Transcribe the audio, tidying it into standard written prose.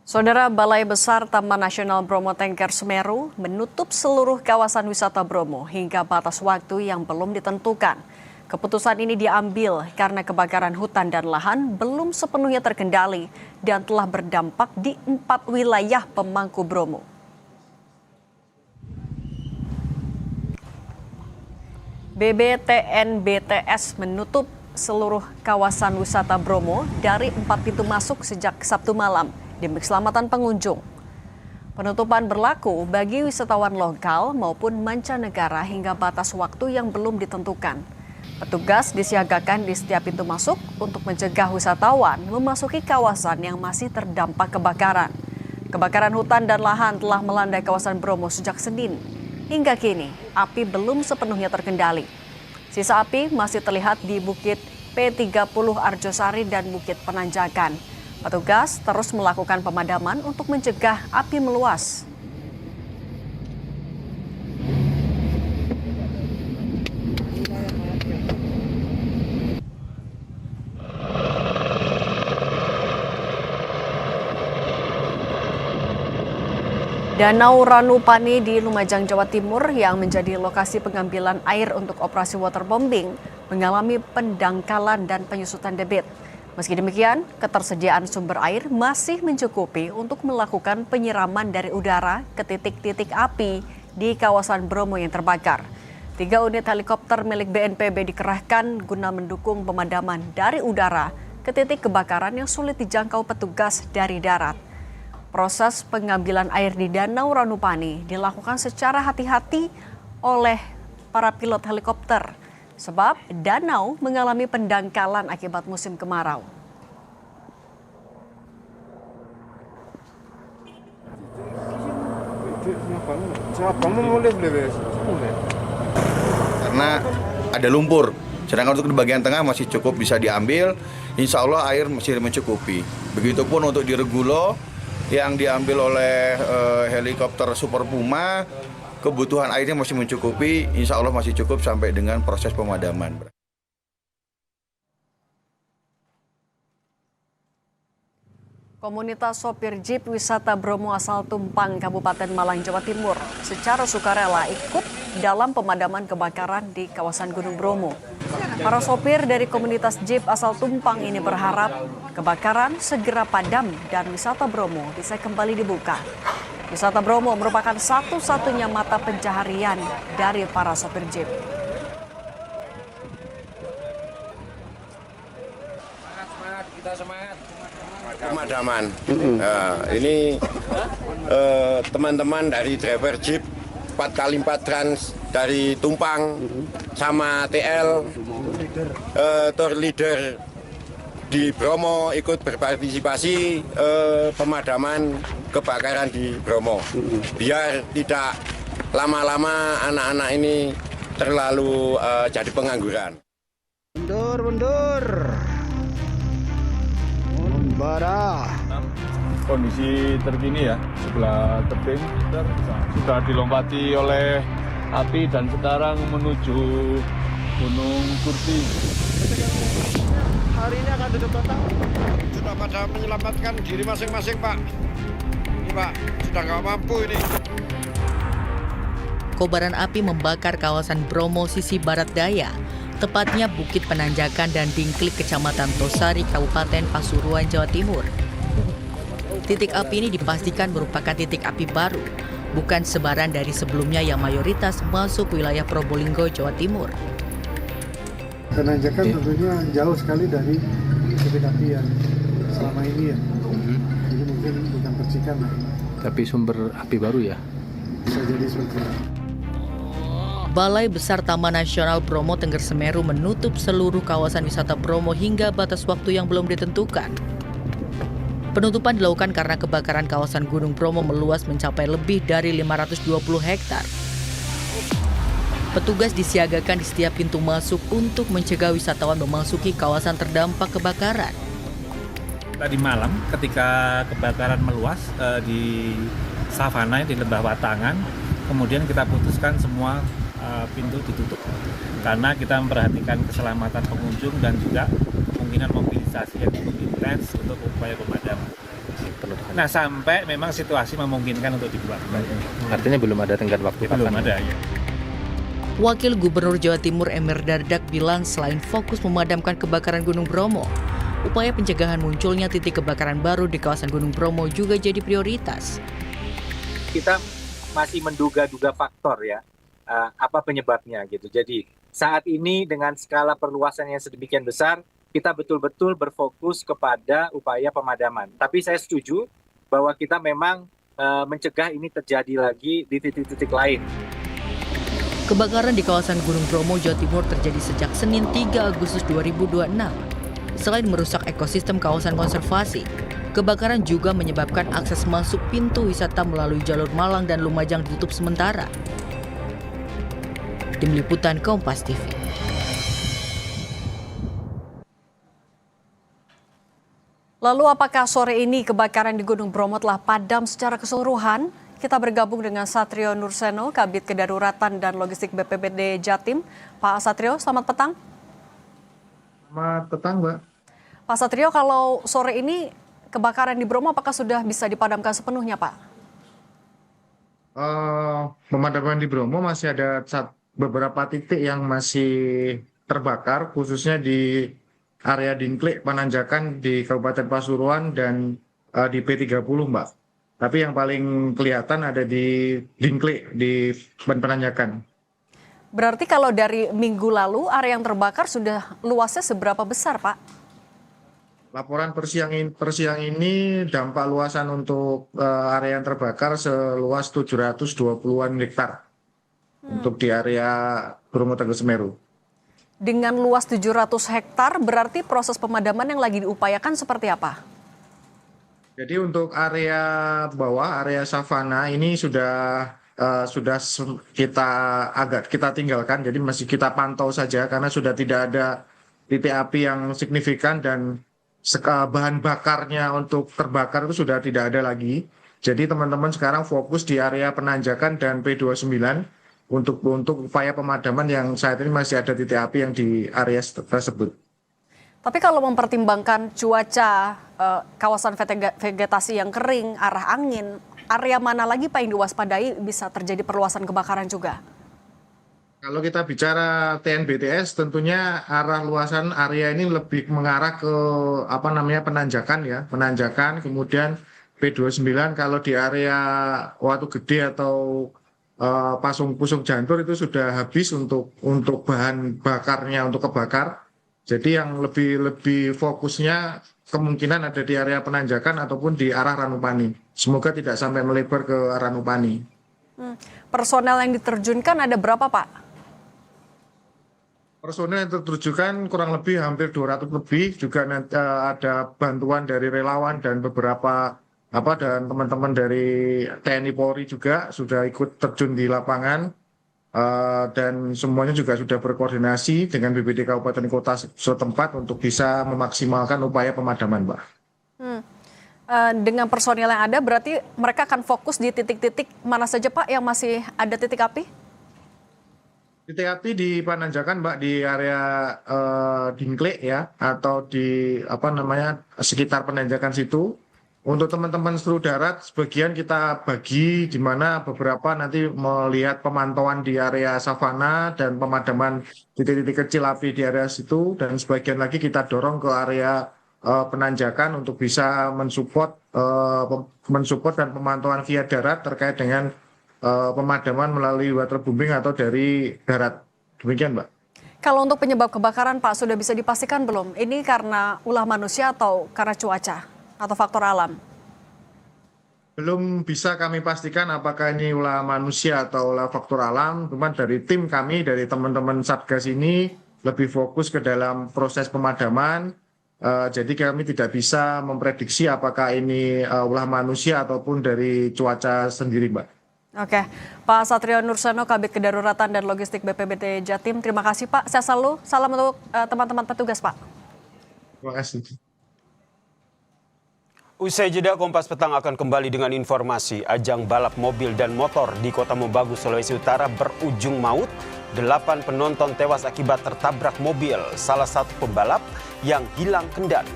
Saudara, Balai Besar Taman Nasional Bromo Tengger Semeru menutup seluruh kawasan wisata Bromo hingga batas waktu yang belum ditentukan. Keputusan ini diambil karena kebakaran hutan dan lahan belum sepenuhnya terkendali dan telah berdampak di 4 wilayah pemangku Bromo. BBTNBTS menutup seluruh kawasan wisata Bromo dari 4 pintu masuk sejak Sabtu malam demi keselamatan pengunjung. Penutupan berlaku bagi wisatawan lokal maupun mancanegara hingga batas waktu yang belum ditentukan. Petugas disiagakan di setiap pintu masuk untuk mencegah wisatawan memasuki kawasan yang masih terdampak kebakaran. Kebakaran hutan dan lahan telah melanda kawasan Bromo sejak Senin. Hingga kini, api belum sepenuhnya terkendali. Sisa api masih terlihat di Bukit P30 Arjosari dan Bukit Penanjakan. Petugas terus melakukan pemadaman untuk mencegah api meluas. Danau Ranupani di Lumajang, Jawa Timur yang menjadi lokasi pengambilan air untuk operasi waterbombing mengalami pendangkalan dan penyusutan debit. Meski demikian, ketersediaan sumber air masih mencukupi untuk melakukan penyiraman dari udara ke titik-titik api di kawasan Bromo yang terbakar. 3 unit helikopter milik BNPB dikerahkan guna mendukung pemadaman dari udara ke titik kebakaran yang sulit dijangkau petugas dari darat. Proses pengambilan air di Danau Ranupani dilakukan secara hati-hati oleh para pilot helikopter, sebab danau mengalami pendangkalan akibat musim kemarau. Karena ada lumpur, sedangkan untuk di bagian tengah masih cukup bisa diambil, insya Allah air masih mencukupi. Begitupun untuk di Regulo yang diambil oleh helikopter Super Puma, kebutuhan airnya masih mencukupi, insya Allah masih cukup sampai dengan proses pemadaman. Komunitas sopir jeep wisata Bromo asal Tumpang, Kabupaten Malang, Jawa Timur secara sukarela ikut dalam pemadaman kebakaran di kawasan Gunung Bromo. Para sopir dari komunitas jeep asal Tumpang ini berharap kebakaran segera padam dan wisata Bromo bisa kembali dibuka. Wisata Bromo merupakan satu-satunya mata pencaharian dari para sopir jeep. Semangat, kita semangat. Pemadaman. Ini teman-teman dari driver jeep 4x4 Trans dari Tumpang sama TL tour leader di Bromo ikut berpartisipasi pemadaman kebakaran di Bromo. Biar tidak lama-lama anak-anak ini terlalu jadi pengangguran. Mundur. Bara. Kondisi terkini ya, sebelah tebing sudah dilompati oleh api dan sekarang menuju Gunung Kurti. Hari ini akan tutup total. Sudah pada menyelamatkan diri masing-masing, Pak. Ini, Pak, sudah nggak mampu ini. Kobaran api membakar kawasan Bromo sisi barat daya, tepatnya Bukit Penanjakan dan Dingklik, Kecamatan Tosari, Kabupaten Pasuruan, Jawa Timur. Titik api ini dipastikan merupakan titik api baru, bukan sebaran dari sebelumnya yang mayoritas masuk wilayah Probolinggo, Jawa Timur. Penanjakan tentunya jauh sekali dari titik api yang selama ini ya. Jadi mungkin bukan percikan. Tapi sumber api baru ya? Bisa jadi seperti itu. Balai Besar Taman Nasional Bromo Tengger Semeru menutup seluruh kawasan wisata Bromo hingga batas waktu yang belum ditentukan. Penutupan dilakukan karena kebakaran kawasan Gunung Bromo meluas mencapai lebih dari 520 hektar. Petugas disiagakan di setiap pintu masuk untuk mencegah wisatawan memasuki kawasan terdampak kebakaran. Tadi malam ketika kebakaran meluas di savana di Lembah Watangan, kemudian kita putuskan semua pintu ditutup karena kita memperhatikan keselamatan pengunjung dan juga kemungkinan mobilisasi yang cukup intens untuk upaya pemadaman. penutupan? Nah, sampai memang situasi memungkinkan untuk dibuka kembali. Artinya belum ada tenggat waktu Belum kapan? ada ya. Wakil Gubernur Jawa Timur Emir Dardak bilang selain fokus memadamkan kebakaran Gunung Bromo, upaya pencegahan munculnya titik kebakaran baru di kawasan Gunung Bromo juga jadi prioritas. Kita masih menduga-duga faktor ya, apa penyebabnya gitu. Jadi saat ini dengan skala perluasan yang sedemikian besar, kita betul-betul berfokus kepada upaya pemadaman. Tapi saya setuju bahwa kita memang mencegah ini terjadi lagi di titik-titik lain. Kebakaran di kawasan Gunung Bromo, Jawa Timur terjadi sejak Senin 3 Agustus 2026. Selain merusak ekosistem kawasan konservasi, kebakaran juga menyebabkan akses masuk pintu wisata melalui jalur Malang dan Lumajang ditutup sementara. Tim Liputan Kompas TV. Lalu apakah sore ini kebakaran di Gunung Bromo telah padam secara keseluruhan? Kita bergabung dengan Satrio Nurseno, Kabid Kedaruratan dan Logistik BPBD Jatim. Pak Satrio, selamat petang. Selamat petang, Mbak. Pak Satrio, kalau sore ini kebakaran di Bromo apakah sudah bisa dipadamkan sepenuhnya, Pak? Pemadaman di Bromo masih ada beberapa titik yang masih terbakar, khususnya di area Dingklik, Pananjakan di Kabupaten Pasuruan dan di P30, Mbak. Tapi yang paling kelihatan ada di Dingklik, di Pananjakan. Berarti kalau dari minggu lalu area yang terbakar sudah luasnya seberapa besar, Pak? Laporan per siang ini dampak luasan untuk area yang terbakar seluas 720-an hektar untuk di area Bromo Tengger Semeru. Dengan luas 700 hektar, berarti proses pemadaman yang lagi diupayakan seperti apa? Jadi untuk area bawah, area savana ini sudah kita tinggalkan, jadi masih kita pantau saja karena sudah tidak ada titik api yang signifikan dan bahan bakarnya untuk terbakar itu sudah tidak ada lagi. Jadi teman-teman sekarang fokus di area Penanjakan dan P29 untuk upaya pemadaman yang saat ini masih ada titik api yang di area tersebut. Tapi kalau mempertimbangkan cuaca, kawasan vegetasi yang kering, arah angin, area mana lagi Pak yang diwaspadai bisa terjadi perluasan kebakaran juga? Kalau kita bicara TNBTS, tentunya arah luasan area ini lebih mengarah ke Penanjakan ya, Penanjakan, kemudian P29 kalau di area Watu Gede atau Pusung Jantur itu sudah habis untuk bahan bakarnya untuk kebakar. Jadi yang lebih fokusnya kemungkinan ada di area Penanjakan ataupun di arah Ranupani. Semoga tidak sampai melebar ke Ranupani. Personel yang diterjunkan ada berapa, Pak? Personel yang diterjunkan kurang lebih hampir 200 lebih. Juga ada bantuan dari relawan dan beberapa dan teman-teman dari TNI Polri juga sudah ikut terjun di lapangan. Dan semuanya juga sudah berkoordinasi dengan BPD Kabupaten Kota setempat untuk bisa memaksimalkan upaya pemadaman, Mbak. Dengan personil yang ada, berarti mereka akan fokus di titik-titik mana saja, Pak, yang masih ada titik api? Titik api di Pananjakan, Mbak, di area Dingklik ya, atau di sekitar Pananjakan situ. Untuk teman-teman seluruh darat, sebagian kita bagi di mana beberapa nanti melihat pemantauan di area savana dan pemadaman titik-titik kecil api di area situ, dan sebagian lagi kita dorong ke area Penanjakan untuk bisa mensupport dan pemantauan via darat terkait dengan pemadaman melalui waterbombing atau dari darat. Demikian, Mbak. Kalau untuk penyebab kebakaran, Pak, sudah bisa dipastikan belum? Ini karena ulah manusia atau karena cuaca? Atau faktor alam? Belum bisa kami pastikan apakah ini ulah manusia atau ulah faktor alam. Cuma dari tim kami, dari teman-teman Satgas ini lebih fokus ke dalam proses pemadaman. Jadi kami tidak bisa memprediksi apakah ini ulah manusia ataupun dari cuaca sendiri, Mbak. Oke, Pak Satrio Nurseno, Kabid Kedaruratan dan Logistik BPBD Jatim. Terima kasih, Pak. Saya selalu salam untuk teman-teman petugas, Pak. Terima kasih. Usai jeda, Kompas Petang akan kembali dengan informasi ajang balap mobil dan motor di Kota Mobagu, Sulawesi Utara berujung maut. 8 penonton tewas akibat tertabrak mobil salah satu pembalap yang hilang kendali.